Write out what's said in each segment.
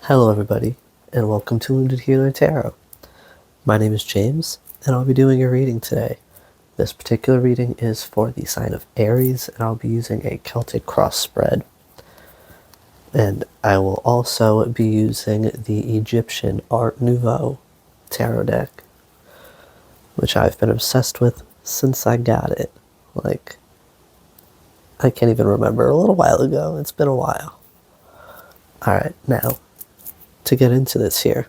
Hello everybody, and welcome to Wounded Healer Tarot. My name is James, and I'll be doing a reading today. This particular reading is for the sign of Aries, and I'll be using a Celtic cross spread. And I will also be using the Egyptian Art Nouveau tarot deck, which I've been obsessed with since I got it. I can't even remember, a little while ago. It's been a while. Alright, now, to get into this here.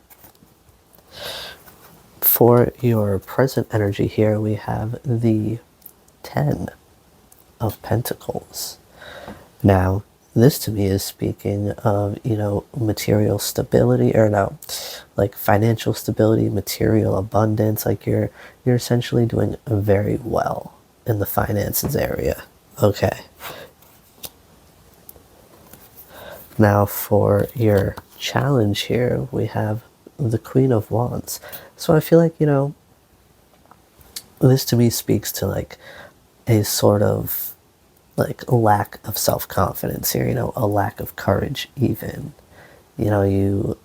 For your present energy here, we have the 10 of Pentacles. Now, this to me is speaking of, material stability, or no, like financial stability, material abundance. Like you're essentially doing very well in the finances area. Okay. Now for your challenge here, we have the Queen of Wands. So I feel like, this to me speaks to like a sort of like a lack of self-confidence here, a lack of courage even. You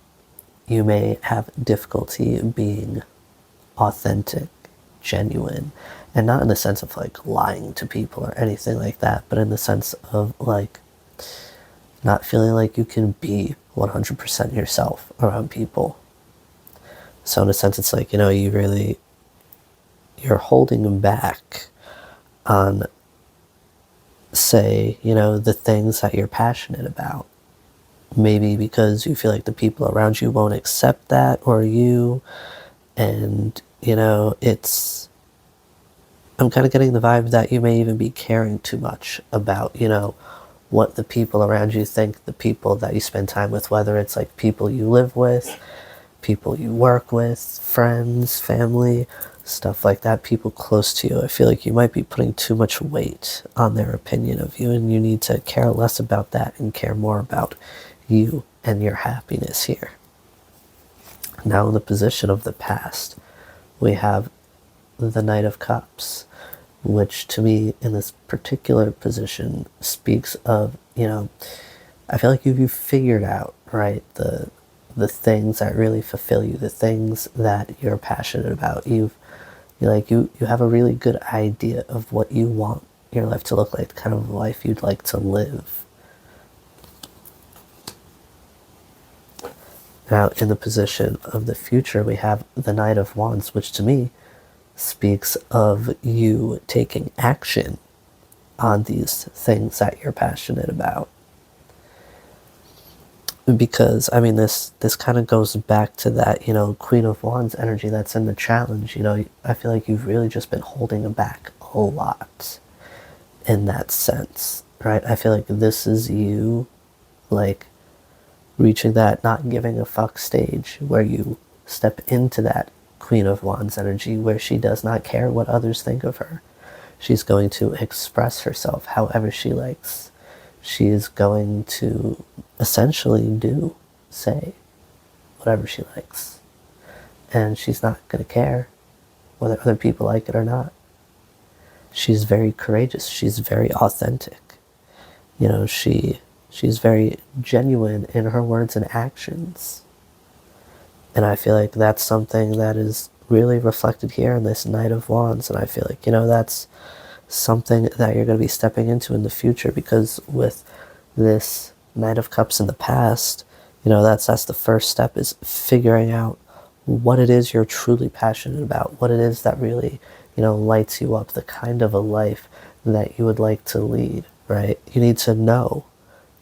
may have difficulty being authentic, genuine, and not in the sense of like lying to people or anything like that, but in the sense of like not feeling like you can be 100% yourself around people. So in a sense, it's like, you're holding back on, say, the things that you're passionate about. Maybe because you feel like the people around you won't accept that, or you, and, I'm kind of getting the vibe that you may even be caring too much about, what the people around you think, the people that you spend time with, whether it's like people you live with, people you work with, friends, family, stuff like that, people close to you. I feel like you might be putting too much weight on their opinion of you, and you need to care less about that and care more about you and your happiness here. Now in the position of the past, we have the Knight of Cups, which to me in this particular position speaks of, I feel like you've figured out, right, the things that really fulfill you, the things that you're passionate about. You have a really good idea of what you want your life to look like, the kind of life you'd like to live. Now in the position of the future, we have the Knight of Wands, which to me speaks of you taking action on these things that you're passionate about. Because I mean, this kind of goes back to that, Queen of Wands energy that's in the challenge. I feel like you've really just been holding back a lot in that sense, right? I feel like this is you like reaching that not giving a fuck stage, where you step into that Queen of Wands energy, where she does not care what others think of her. She's going to express herself however she likes. She is going to essentially say whatever she likes. And she's not going to care whether other people like it or not. She's very courageous. She's very authentic. She's very genuine in her words and actions. And I feel like that's something that is really reflected here in this Knight of Wands. And I feel like, that's something that you're going to be stepping into in the future, because with this Knight of Cups in the past, that's the first step, is figuring out what it is you're truly passionate about, what it is that really, lights you up, the kind of a life that you would like to lead, right? You need to know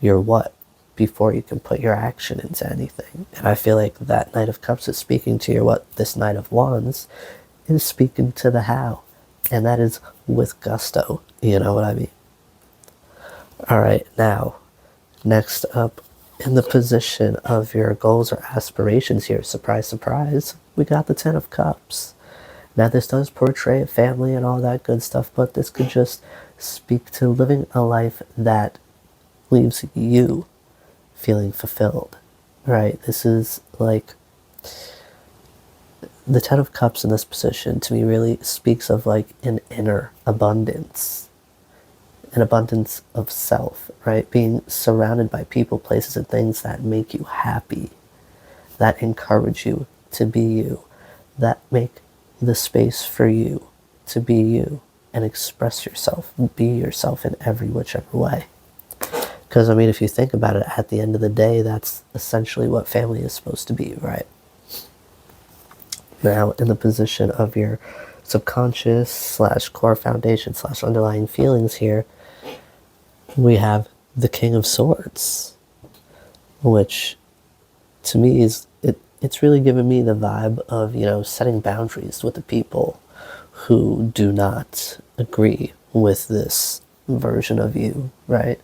your what before you can put your action into anything. And I feel like that Knight of Cups is speaking to your what. This Knight of Wands is speaking to the how. And that is with gusto. You know what I mean? Alright, now, next up, in the position of your goals or aspirations here, surprise, surprise, we got the 10 of Cups. Now this does portray a family and all that good stuff, but this could just speak to living a life that leaves you feeling fulfilled, right? This is like the 10 of Cups in this position to me really speaks of like an inner abundance, an abundance of self, right? Being surrounded by people, places, and things that make you happy, that encourage you to be you, that make the space for you to be you and express yourself, be yourself in every whichever way. Because, I mean, if you think about it, at the end of the day, that's essentially what family is supposed to be, right? Now, in the position of your subconscious slash core foundation slash underlying feelings here, we have the King of Swords, which to me is, it's really given me the vibe of, setting boundaries with the people who do not agree with this version of you, right?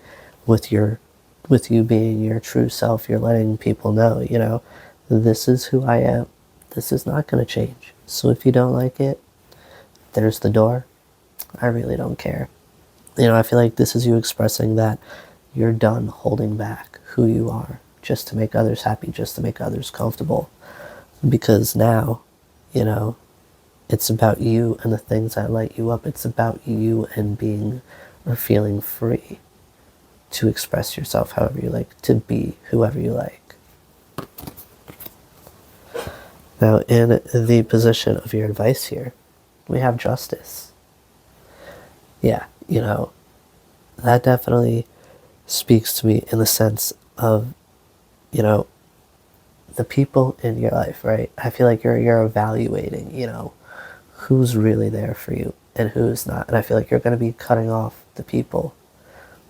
With you being your true self, you're letting people know, this is who I am. This is not going to change. So if you don't like it, there's the door. I really don't care. I feel like this is you expressing that you're done holding back who you are just to make others happy, just to make others comfortable. Because now, it's about you and the things that light you up. It's about you and being or feeling free to express yourself however you like, to be whoever you like. Now, in the position of your advice here, we have justice. Yeah, that definitely speaks to me in the sense of, the people in your life, right? I feel like you're evaluating, who's really there for you and who's not. And I feel like you're going to be cutting off the people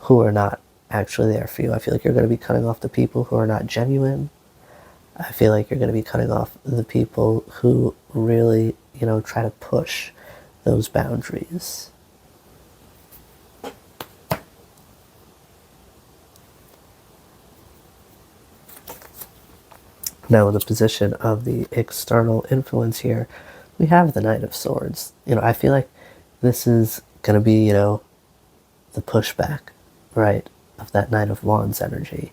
who are not actually there for you. I feel like you're going to be cutting off the people who are not genuine. I feel like you're going to be cutting off the people who really, try to push those boundaries. Now, in the position of the external influence here, we have the Knight of Swords. I feel like this is going to be, the pushback, right, of that Knight of Wands energy.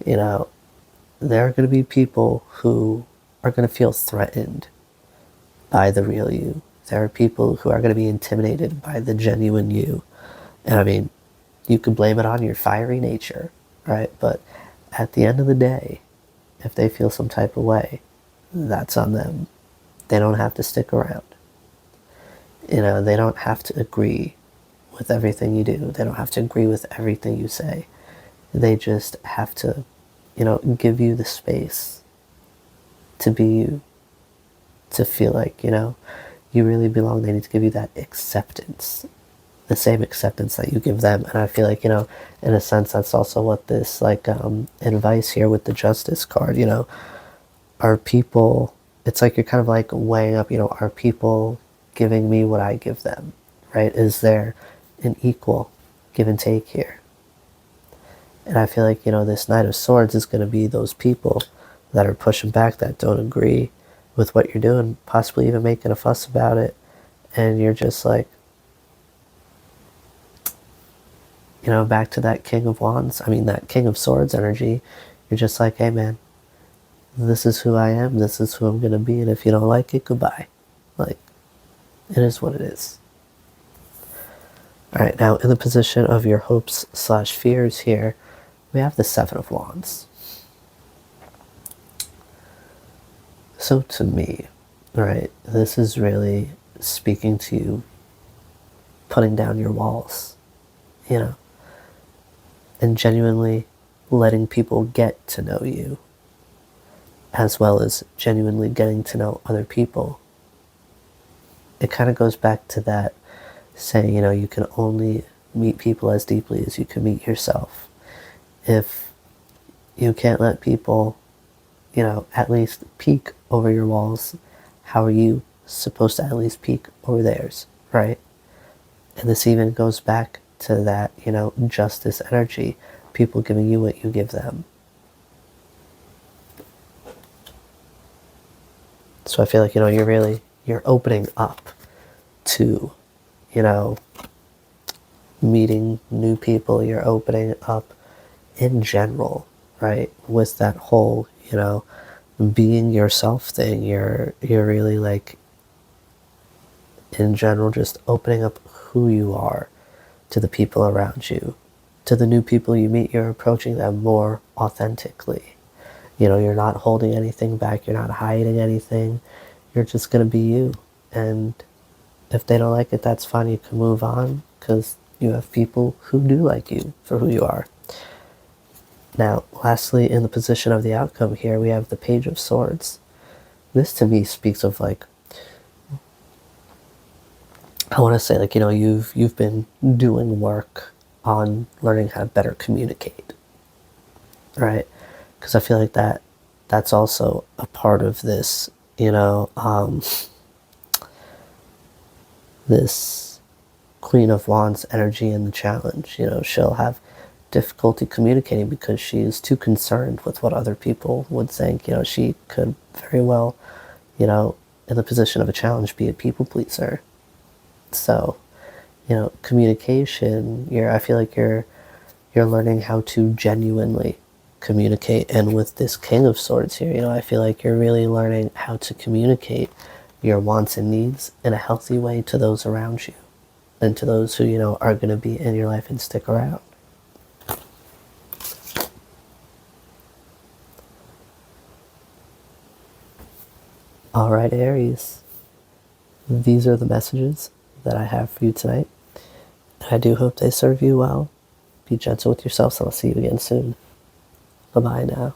There are going to be people who are going to feel threatened by the real you. There are people who are going to be intimidated by the genuine you. And I mean, you could blame it on your fiery nature, right? But at the end of the day, if they feel some type of way, that's on them. They don't have to stick around. They don't have to agree with everything you do. They don't have to agree with everything you say. They just have to, give you the space to be you, to feel like, you really belong. They need to give you that acceptance, the same acceptance that you give them. And I feel like, in a sense, that's also what this, advice here with the Justice card, are people, it's like you're kind of like weighing up, are people giving me what I give them, right? Is there an equal give and take here? And I feel like, this Knight of Swords is going to be those people that are pushing back, that don't agree with what you're doing, possibly even making a fuss about it. And you're just like, back to that King of Wands, that King of Swords energy. You're just like, hey man, this is who I am, this is who I'm going to be, and if you don't like it, goodbye. Like, it is what it is. All right, now in the position of your hopes slash fears here, we have the Seven of Wands. So to me, right, this is really speaking to you putting down your walls, and genuinely letting people get to know you, as well as genuinely getting to know other people. It kind of goes back to that saying, you can only meet people as deeply as you can meet yourself. If you can't let people, at least peek over your walls, how are you supposed to at least peek over theirs, right? And this even goes back to that, justice energy, people giving you what you give them. So I feel like, you're opening up to, meeting new people. You're opening up in general, right? With that whole, being yourself thing. You're really like, in general, just opening up who you are to the people around you. To the new people you meet, you're approaching them more authentically. You know, you're not holding anything back, you're not hiding anything, you're just going to be you. And if they don't like it, that's fine, you can move on, because you have people who do like you for who you are. Now, lastly, in the position of the outcome here, we have the Page of Swords. This to me speaks of, like, I want to say, like, you know, you've been doing work on learning how to better communicate, right? Because I feel like that's also a part of this, you know, this Queen of Wands energy in the challenge. You know, she'll have difficulty communicating because she is too concerned with what other people would think. You know, she could very well, you know, in the position of a challenge, be a people pleaser. So, you know, communication, I feel like you're learning how to genuinely communicate. And with this King of Swords here, you know, I feel like you're really learning how to communicate your wants and needs in a healthy way to those around you and to those who, you know, are going to be in your life and stick around. All right, Aries, these are the messages that I have for you tonight. I do hope they serve you well. Be gentle with yourself, and I'll see you again soon. Bye-bye now.